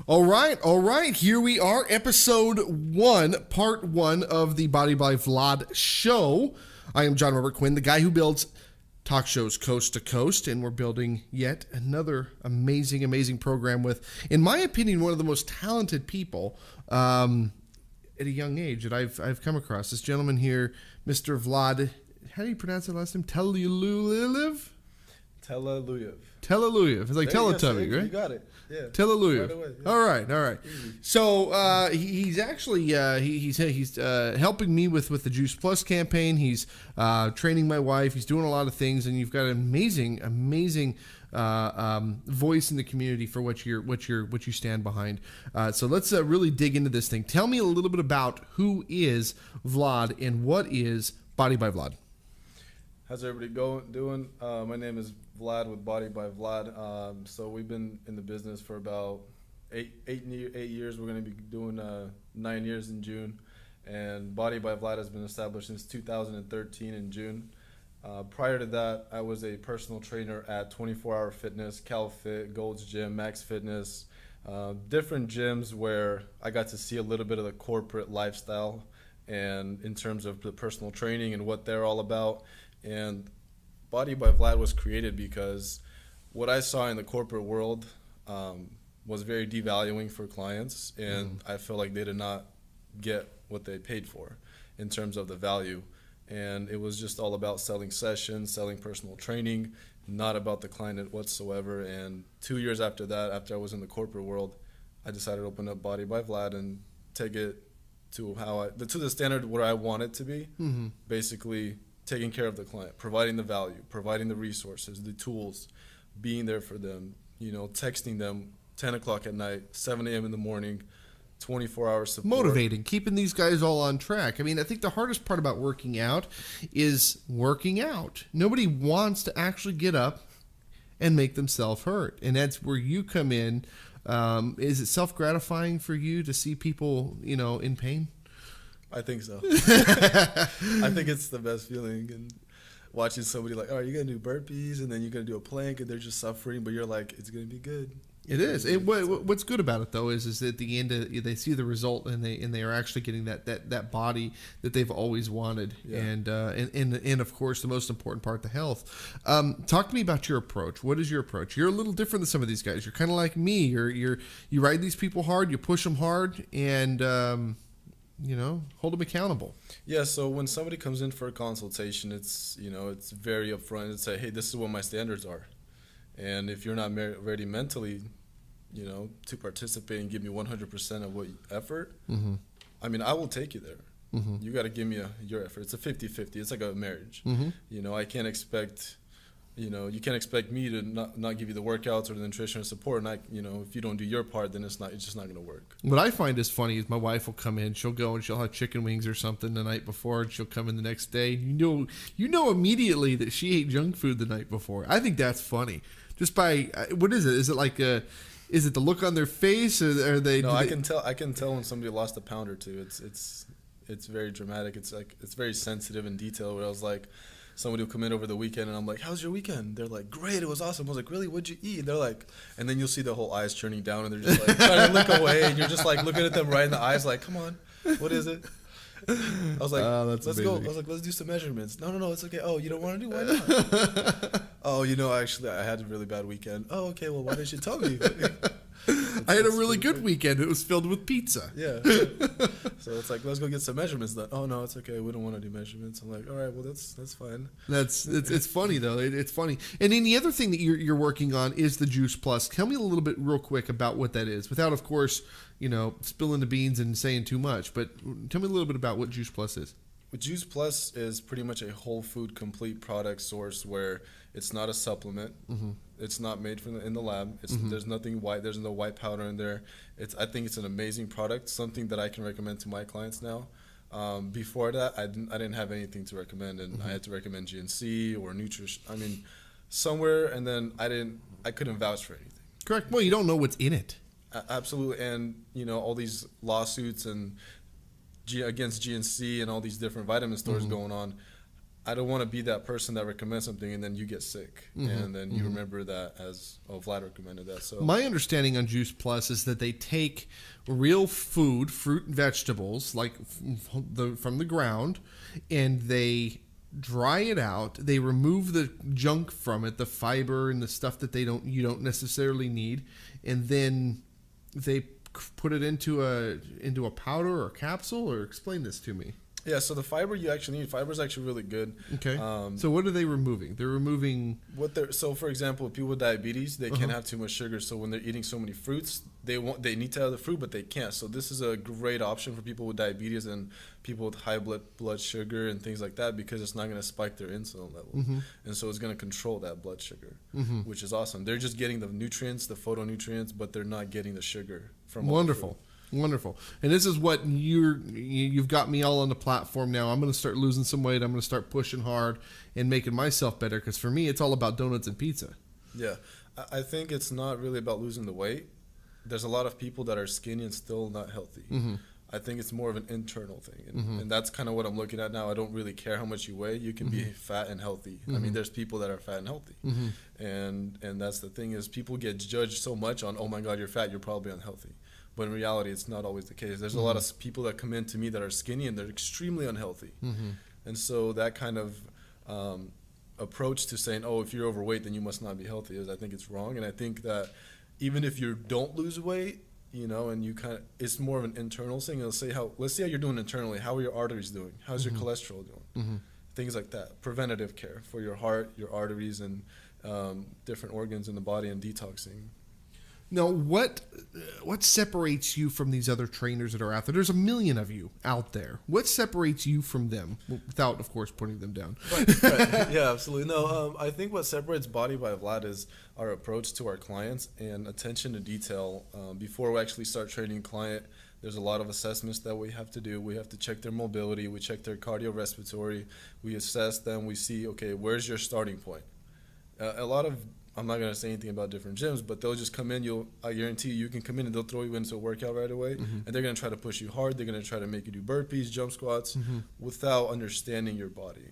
All right. Here we are, episode 1, part 1 of the Body by Vlad show. I am John Robert Quinn, the guy who builds talk shows coast to coast, and we're building yet another amazing program with, in my opinion, one of the most talented people at a young age that I've come across. This gentleman here, Mr. Vlad. How do you pronounce that last name? Telaluyev? Telaluyev. It's like Teletubby, right? You got it. Yeah. Telaluyev. Right away, yeah. All right. Easy. So he's actually he's helping me with the Juice Plus campaign. He's training my wife. He's doing a lot of things, and you've got an amazing voice in the community for what you stand behind. So let's really dig into this thing. Tell me a little bit about who is Vlad and what is Body by Vlad. How's everybody doing? My name is Vlad with Body by Vlad. So we've been in the business for about eight years. We're going to be doing 9 years in June. And Body by Vlad has been established since 2013 in June. Prior to that, I was a personal trainer at 24 Hour Fitness, CalFit, Gold's Gym, Max Fitness, different gyms where I got to see a little bit of the corporate lifestyle and in terms of the personal training and what they're all about. And Body by Vlad was created because what I saw in the corporate world was very devaluing for clients, and I feel like they did not get what they paid for in terms of the value. And it was just all about selling sessions, selling personal training, not about the client whatsoever. And 2 years after that, after I was in the corporate world, I decided to open up Body by Vlad and take it to to the standard where I want it to be. Basically taking care of the client, providing the value, providing the resources, the tools, being there for them, texting them 10 o'clock at night, 7 a.m. in the morning, 24-hour support. Motivating, keeping these guys all on track. I mean, I think the hardest part about working out is working out. Nobody wants to actually get up and make themselves hurt, and that's where you come in. Is it self-gratifying for you to see people, in pain? I think so. I think it's the best feeling, and watching somebody like, all right, you're going to do burpees, and then you're going to do a plank, and they're just suffering, but you're like, it's going to be good. It is. What's good about it though is at the end they see the result and they are actually getting that body that they've always wanted. Yeah. And of course the most important part, the health. Talk to me about your approach. What is your approach? You're a little different than some of these guys. You're kind of like me. You ride these people hard, you push them hard, and hold them accountable. Yeah. So when somebody comes in for a consultation, it's very upfront and say, hey, this is what my standards are. And if you're not ready mentally, to participate and give me 100% of what effort, I mean, I will take you there. You got to give me your effort. It's a 50-50. It's like a marriage. I can't expect, you can't expect me to not give you the workouts or the nutrition or support. And if you don't do your part, then it's just not going to work. What I find is funny is my wife will come in, she'll go and she'll have chicken wings or something the night before, and she'll come in the next day. You know immediately that she ate junk food the night before. I think that's funny. Just by what is it? Is it like is it the look on their face, or are they? No, I can tell when somebody lost a pound or two. It's very dramatic. It's very sensitive and detailed. Where I was like, somebody will come in over the weekend, and I'm like, "How's your weekend?" They're like, "Great, it was awesome." I was like, "Really? What'd you eat?" They're like, and then you'll see the whole eyes turning down, and they're just like trying to look away, and you're just like looking at them right in the eyes, like, "Come on, what is it?" I was like, let's amazing. Go. I was like, let's do some measurements. No, it's okay. Oh, you don't want to do? Why not? Oh, actually, I had a really bad weekend. Oh, okay. Well, why didn't you tell me? I had a really good weekend. It was filled with pizza. Yeah. So it's like, let's go get some measurements done. Oh, no, it's okay. We don't want to do measurements. I'm like, all right, well, that's fine. It's funny, though. It's funny. And then the other thing that you're working on is the Juice Plus. Tell me a little bit real quick about what that is, without, of course, spilling the beans and saying too much. But tell me a little bit about what Juice Plus is. Juice Plus is pretty much a whole food complete product source where it's not a supplement. It's not made in the lab. There's nothing white. There's no white powder in there. I think it's an amazing product, something that I can recommend to my clients now. Before that, I didn't have anything to recommend, and I had to recommend GNC or nutrition. I mean, somewhere, and then I couldn't vouch for anything. Correct. Well, you don't know what's in it. Absolutely, and all these lawsuits and against GNC and all these different vitamin stores going on. I don't want to be that person that recommends something and then you get sick, and then you remember that as, oh, Vlad recommended that. So my understanding on Juice Plus is that they take real food, fruit and vegetables, like from the ground, and they dry it out. They remove the junk from it, the fiber and the stuff that you don't necessarily need, and then they put it into a powder or capsule. Or explain this to me. Yeah, so the fiber you actually need, fiber is actually really good. Okay. So what are they removing? They're removing so for example, people with diabetes, they can't have too much sugar. So when they're eating so many fruits, they need to have the fruit, but they can't. So this is a great option for people with diabetes and people with high blood sugar and things like that, because it's not going to spike their insulin levels, and so it's going to control that blood sugar, which is awesome. They're just getting the nutrients, the phytonutrients, but they're not getting the sugar from wonderful. Wonderful. And this is what you've got me all on the platform now. I'm going to start losing some weight. I'm going to start pushing hard and making myself better, because for me, it's all about donuts and pizza. Yeah. I think it's not really about losing the weight. There's a lot of people that are skinny and still not healthy. I think it's more of an internal thing. And that's kind of what I'm looking at now. I don't really care how much you weigh. You can be fat and healthy. I mean, there's people that are fat and healthy. And that's the thing, is people get judged so much on, oh my God, you're fat, you're probably unhealthy. But in reality, it's not always the case. There's a lot of people that come in to me that are skinny and they're extremely unhealthy. And so that kind of approach to saying, oh, if you're overweight, then you must not be healthy, I think it's wrong. And I think that even if you don't lose weight, and you it's more of an internal thing. Let's see how you're doing internally. How are your arteries doing? How's your cholesterol doing? Things like that. Preventative care for your heart, your arteries, and different organs in the body, and detoxing. Now, what separates you from these other trainers that are out there? There's a million of you out there. What separates you from them, without, of course, putting them down? Right. Yeah, absolutely. No, I think what separates Body by Vlad is our approach to our clients and attention to detail. Before we actually start training a client, there's a lot of assessments that we have to do. We have to check their mobility. We check their cardiorespiratory. We assess them. We see, okay, where's your starting point? I'm not going to say anything about different gyms, but they'll just come in. I guarantee you can come in and they'll throw you into a workout right away, and they're going to try to push you hard. They're going to try to make you do burpees, jump squats, without understanding your body.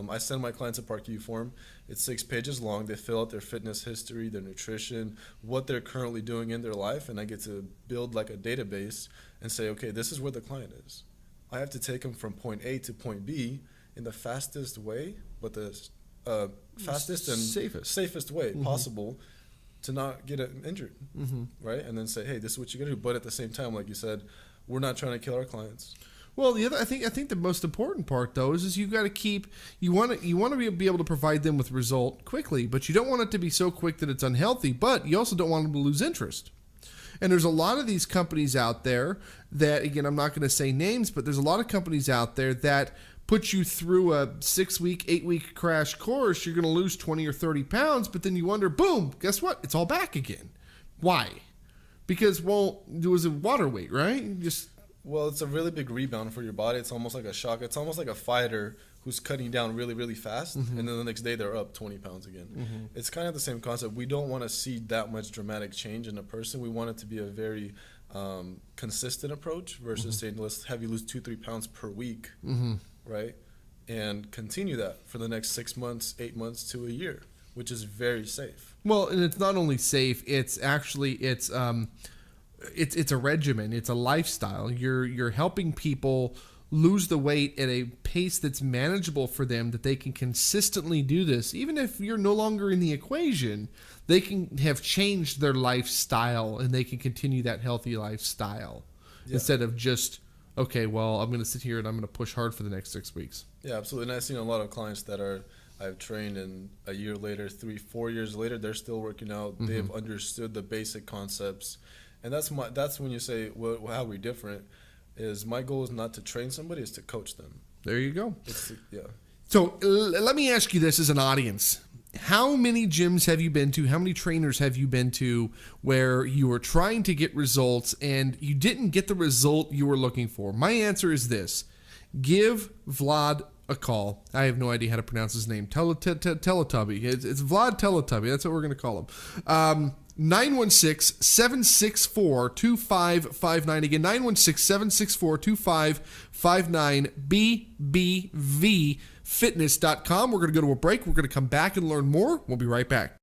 I send my clients a Park U form. It's 6 pages long. They fill out their fitness history, their nutrition, what they're currently doing in their life, and I get to build like a database and say, okay, this is where the client is. I have to take them from point A to point B in the fastest way, but the fastest and safest way possible to not get injured, right? And then say, hey, this is what you're gonna do. But at the same time, like you said, we're not trying to kill our clients. Well, I think the most important part though is you got to keep you want to be able to provide them with result quickly, but you don't want it to be so quick that it's unhealthy. But you also don't want them to lose interest. And there's a lot of these companies out there that, again, I'm not going to say names, but there's a lot of companies out there that put you through a 6-week, 8-week crash course. You're going to lose 20 or 30 pounds, but then you wonder, boom, guess what? It's all back again. Why? Because, well, it was a water weight, right? Well, it's a really big rebound for your body. It's almost like a shock. It's almost like a fighter who's cutting down really, really fast, and then the next day they're up 20 pounds again. It's kind of the same concept. We don't want to see that much dramatic change in a person. We want it to be a very consistent approach versus saying, let's have you lose 2-3 pounds per week, right? And continue that for the next 6 months, 8 months to a year, which is very safe. Well, and it's not only safe, it's actually, it's a regimen. It's a lifestyle. You're helping people lose the weight at a pace that's manageable for them, that they can consistently do this. Even if you're no longer in the equation, they can have changed their lifestyle and they can continue that healthy lifestyle instead of just, okay, well, I'm going to sit here and I'm going to push hard for the next 6 weeks. Yeah, absolutely. And I've seen a lot of clients that I've trained, and a year later, 3-4 years later, they're still working out. They've understood the basic concepts. And that's when you say, well, how are we different? Is my goal is not to train somebody, is to coach them. There you go. Yeah. So let me ask you this as an audience. How many gyms have you been to? How many trainers have you been to where you were trying to get results and you didn't get the result you were looking for? My answer is this. Give Vlad a call. I have no idea how to pronounce his name. Teletubby. It's Vlad Teletubby. That's what we're going to call him. 916-764-2559. Again, 916-764-2559. BBV bodybyvladfitness.com. We're going to go to a break. We're going to come back and learn more. We'll be right back.